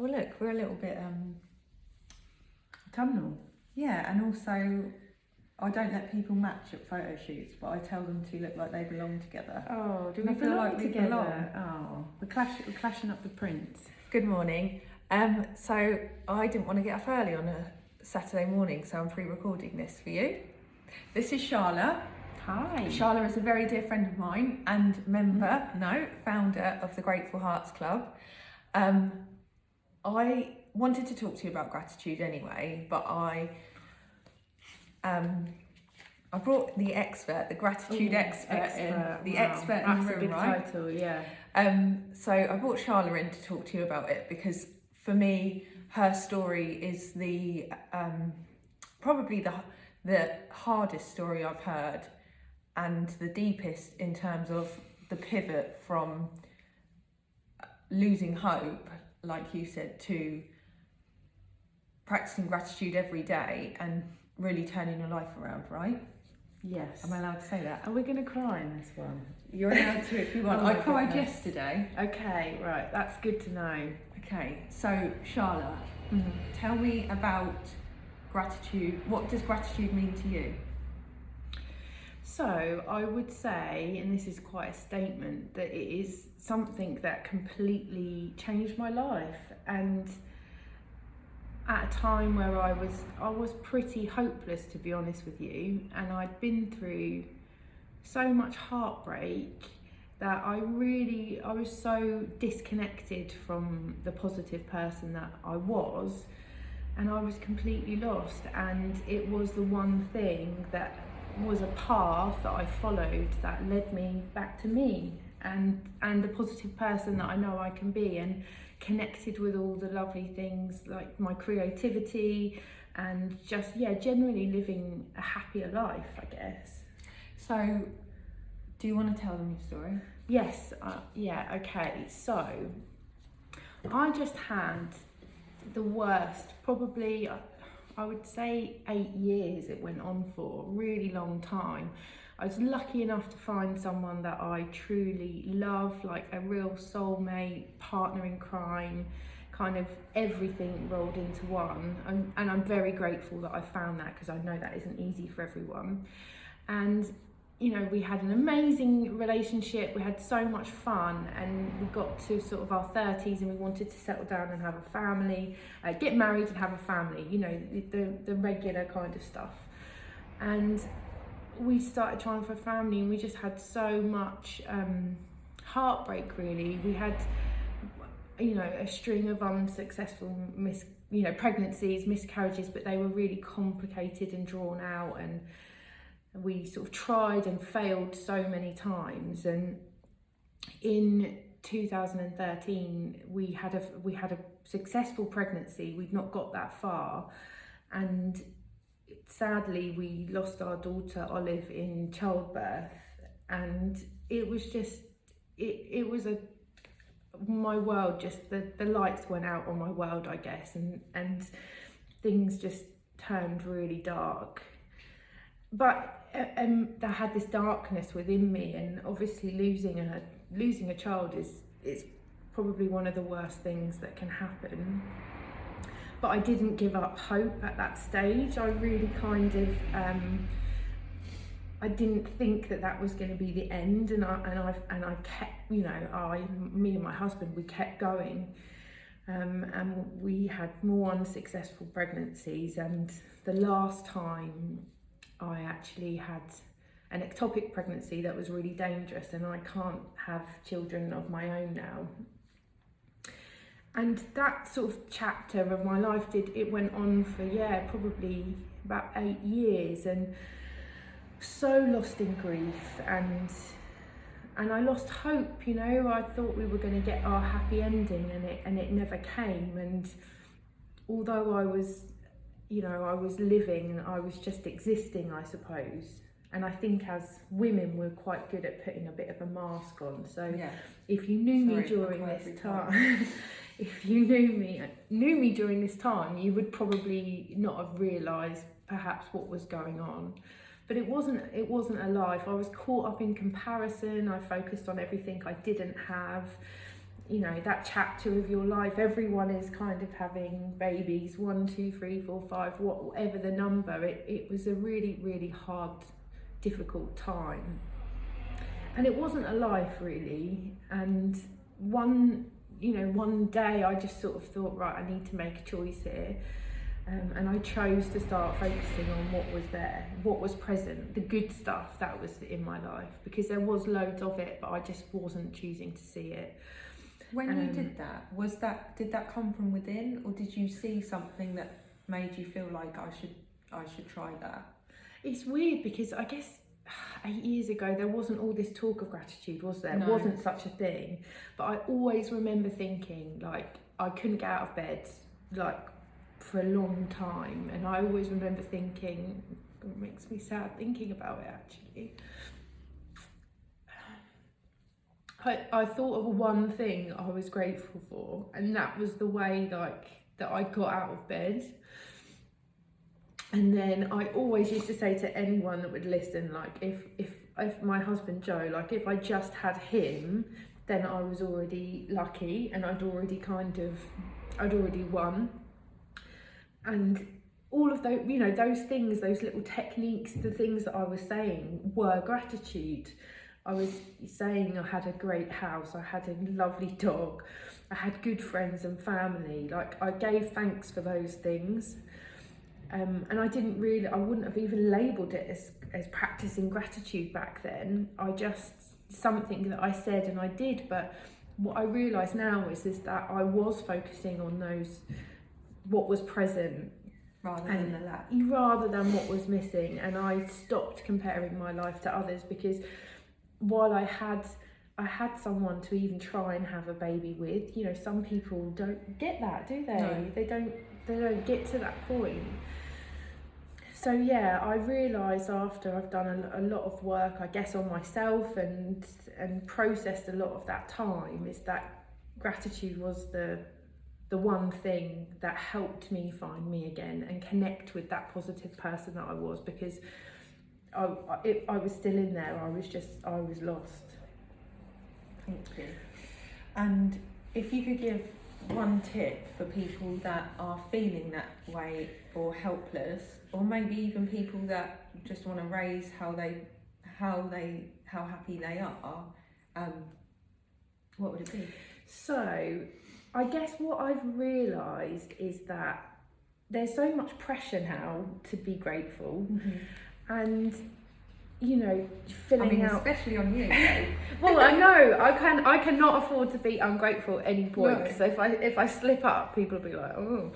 Oh look, we're a little bit Autumnal. yeah, and also I don't let people match at photo shoots, but I tell them to look like they belong together. Oh, do And we I feel belong like we together? belong. Oh, we're clashing up the prints. Good morning. So I didn't want to get up early on a Saturday morning, so I'm pre-recording this for you. This is Charlotte. Hi. Charlotte is a very dear friend of mine and founder of the Grateful Hearts Club. I wanted to talk to you about gratitude anyway, but I brought the expert, the gratitude expert in, the expert in the room, That's a big right? title, yeah. So I brought Charlotte in to talk to you about it because for me, her story is the probably the hardest story I've heard and the deepest in terms of the pivot from losing hope, like you said, to practicing gratitude every day and really turning your life around, right? Yes. Am I allowed to say that? Are we going to cry in this one? You're allowed to if you want. Oh I my cried goodness. yesterday. Okay, right. That's good to know. Okay, so Charlotte, tell me about gratitude. What does gratitude mean to you? So I would say, and this is quite a statement, that it is something that completely changed my life, and at a time where I was pretty hopeless, to be honest with you, and I'd been through so much heartbreak that I was so disconnected from the positive person that I was, and I was completely lost. And it was the one thing that was a path that I followed that led me back to me and the positive person that I know I can be, and connected with all the lovely things like my creativity and just generally living a happier life, I guess. So, do you want to tell them your story? Yes, okay. So, I just had the worst, probably, I would say 8 years it went on for, a really long time. I was lucky enough to find someone that I truly love, like a real soulmate, partner in crime, kind of everything rolled into one. And I'm very grateful that I found that, because I know that isn't easy for everyone. And we had an amazing relationship, we had so much fun, and we got to sort of our 30s and we wanted to settle down and have a family, get married and have a family, the regular kind of stuff. And we started trying for a family, and we just had so much heartbreak, really. We had, a string of unsuccessful pregnancies, miscarriages, but they were really complicated and drawn out, and we sort of tried and failed so many times. And in 2013 we had a successful pregnancy. We'd not got that far, and sadly we lost our daughter Olive in childbirth. And it was just my world, just the lights went out on my world, I guess, and things just turned really dark. But I had this darkness within me, and obviously losing a child is probably one of the worst things that can happen. But I didn't give up hope at that stage. I really kind of I didn't think that was going to be the end, and I kept, me and my husband, we kept going. And we had more unsuccessful pregnancies, and the last time I actually had an ectopic pregnancy that was really dangerous, and I can't have children of my own now. And that sort of chapter of my life went on for probably about 8 years, and so lost in grief, and I lost hope. I thought we were going to get our happy ending, and it never came. And although I was living, I was just existing, I suppose. And I think as women, we're quite good at putting a bit of a mask on. So if you knew me during this time, if you knew me during this time, you would probably not have realised perhaps what was going on. But it wasn't a life. I was caught up in comparison. I focused on everything I didn't have. you know, that chapter of your life, everyone is kind of having babies, 1, 2, 3, 4, 5, whatever the number. It was a really, really hard, difficult time. And it wasn't a life really. And one day I just sort of thought, right, I need to make a choice here. And I chose to start focusing on what was there, what was present, the good stuff that was in my life, because there was loads of it, but I just wasn't choosing to see it. When you did that, did that come from within, or did you see something that made you feel like I should try that? It's weird because I guess 8 years ago there wasn't all this talk of gratitude, was there? No. It wasn't such a thing. But I always remember thinking, like, I couldn't get out of bed, like, for a long time, and I always remember thinking, it makes me sad thinking about it actually. I thought of one thing I was grateful for, and that was the way that I got out of bed. And then I always used to say to anyone that would listen, like, if my husband Joe, like, if I just had him, then I was already lucky, and I'd already won. And all of those, you know, those things, those little techniques, the things that I was saying were gratitude. I was saying I had a great house, I had a lovely dog, I had good friends and family. Like, I gave thanks for those things. And I wouldn't have even labelled it as practicing gratitude back then. Something that I said and I did. But what I realise now is that I was focusing on what was present rather than the lack, rather than what was missing. And I stopped comparing my life to others, because while I had someone to even try and have a baby with, you know, some people don't get that, do they? No. They don't get to that point. So yeah, I realised after I've done a lot of work, I guess, on myself and processed a lot of that time, is that gratitude was the one thing that helped me find me again and connect with that positive person that I was, because I was still in there. I was lost. Thank you. And if you could give one tip for people that are feeling that way or helpless, or maybe even people that just want to raise how happy they are, what would it be? So I guess what I've realised is that there's so much pressure now to be grateful. Mm-hmm. And, you know, filling out, especially on you. well, I know I cannot afford to be ungrateful at any point. No. Because if I slip up, people will be like, oh.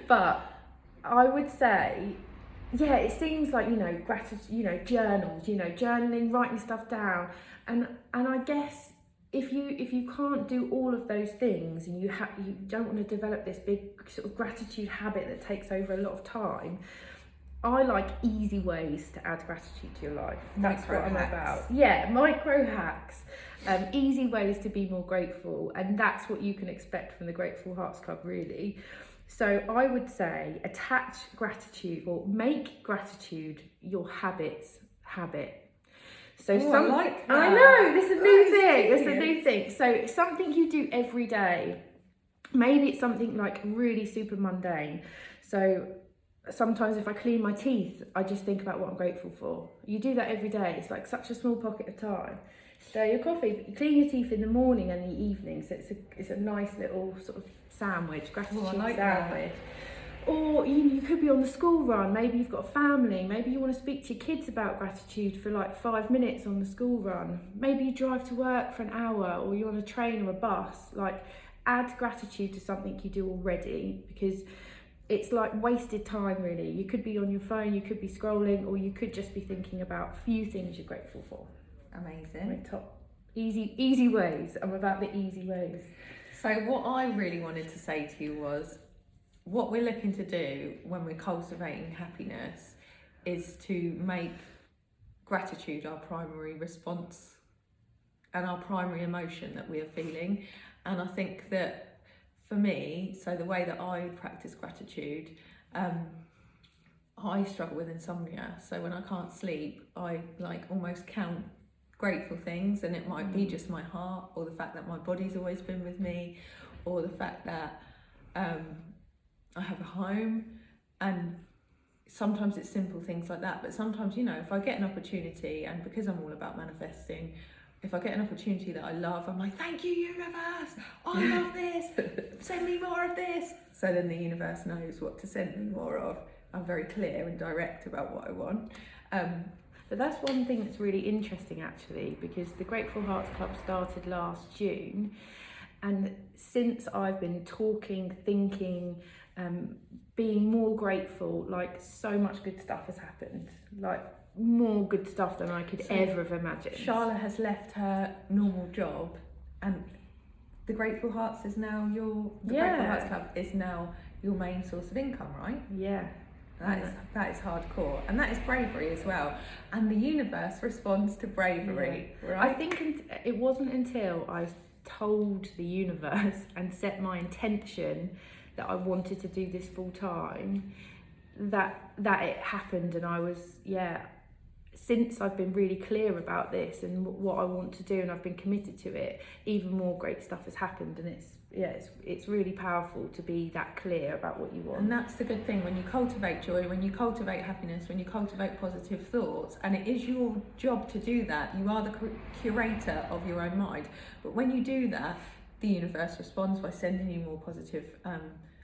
But I would say, yeah, it seems like, you know, gratitude, you know, journals, you know, journaling, writing stuff down, and I guess if you can't do all of those things, and you don't want to develop this big sort of gratitude habit that takes over a lot of time, I like easy ways to add gratitude to your life. That's what I'm about. Yeah, micro hacks, easy ways to be more grateful, and that's what you can expect from the Grateful Hearts Club, really. So I would say attach gratitude, or make gratitude your habit. So I like that. I know, this is a new thing. It's a new thing. So something you do every day. Maybe it's something like really super mundane. So sometimes if I clean my teeth, I just think about what I'm grateful for. You do that every day. It's like such a small pocket of time. Stir your coffee, you clean your teeth in the morning and the evening. So it's a nice little sort of sandwich, gratitude sandwich. That. Or you could be on the school run. Maybe you've got a family. Maybe you want to speak to your kids about gratitude for like 5 minutes on the school run. Maybe you drive to work for an hour, or you're on a train or a bus. Like, add gratitude to something you do already, because it's like wasted time, really. You could be on your phone, you could be scrolling, or you could just be thinking about a few things you're grateful for. Amazing. Top easy ways. I'm about the easy ways. So what I really wanted to say to you was, what we're looking to do when we're cultivating happiness is to make gratitude our primary response and our primary emotion that we are feeling. And I think that for me, so the way that I practice gratitude, I struggle with insomnia. So when I can't sleep, I like almost count grateful things, and it might be just my heart, or the fact that my body's always been with me, or the fact that I have a home. And sometimes it's simple things like that, but sometimes, you know, if I get an opportunity, and because I'm all about manifesting, if I get an opportunity that I love, I'm like, thank you, universe, I love this, send me more of this. So then the universe knows what to send me more of. I'm very clear and direct about what I want. But that's one thing that's really interesting, actually, because the Grateful Hearts Club started last June, and since I've been talking, thinking, being more grateful, like, so much good stuff has happened, like more good stuff than I could ever have imagined. Charla has left her normal job, and the Grateful Hearts is now Grateful Hearts Club is now your main source of income, right? Yeah. That is hardcore, and that is bravery as well. And the universe responds to bravery, right? I think it wasn't until I told the universe and set my intention that I wanted to do this full time that it happened, and I was since I've been really clear about this and what I want to do, and I've been committed to it, even more great stuff has happened. And it's really powerful to be that clear about what you want. And that's the good thing, when you cultivate joy, when you cultivate happiness, when you cultivate positive thoughts, and it is your job to do that. You are the curator of your own mind, but when you do that, the universe responds by sending you more positive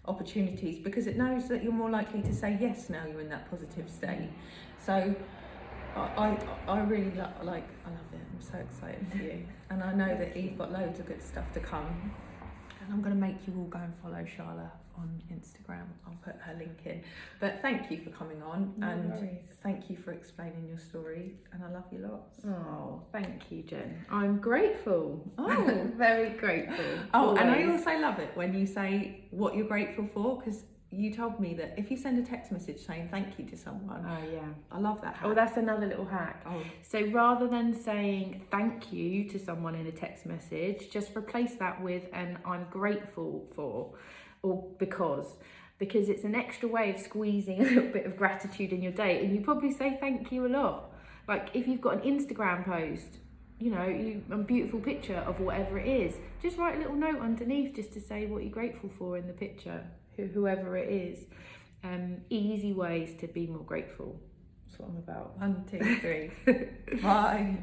opportunities, because it knows that you're more likely to say yes now you're in that positive state. So I really I love it. I'm so excited for you, and I know that you've got loads of good stuff to come. And I'm going to make you all go and follow Charla on Instagram. I'll put her link in. But thank you for coming on, and thank you for explaining your story, and I love you lots. Oh, thank you, Jen. I'm grateful. Oh, very grateful. Oh, and I also love it when you say what you're grateful for, because you told me that if you send a text message saying thank you to someone, I love that hack. Oh, that's another little hack. Oh. So rather than saying thank you to someone in a text message, just replace that with an I'm grateful for, or because it's an extra way of squeezing a little bit of gratitude in your day. And you probably say thank you a lot. Like if you've got an Instagram post, you know, a beautiful picture of whatever it is, just write a little note underneath just to say what you're grateful for in the picture, whoever it is. Easy ways to be more grateful. That's what I'm about. 1, 2, 3. Bye.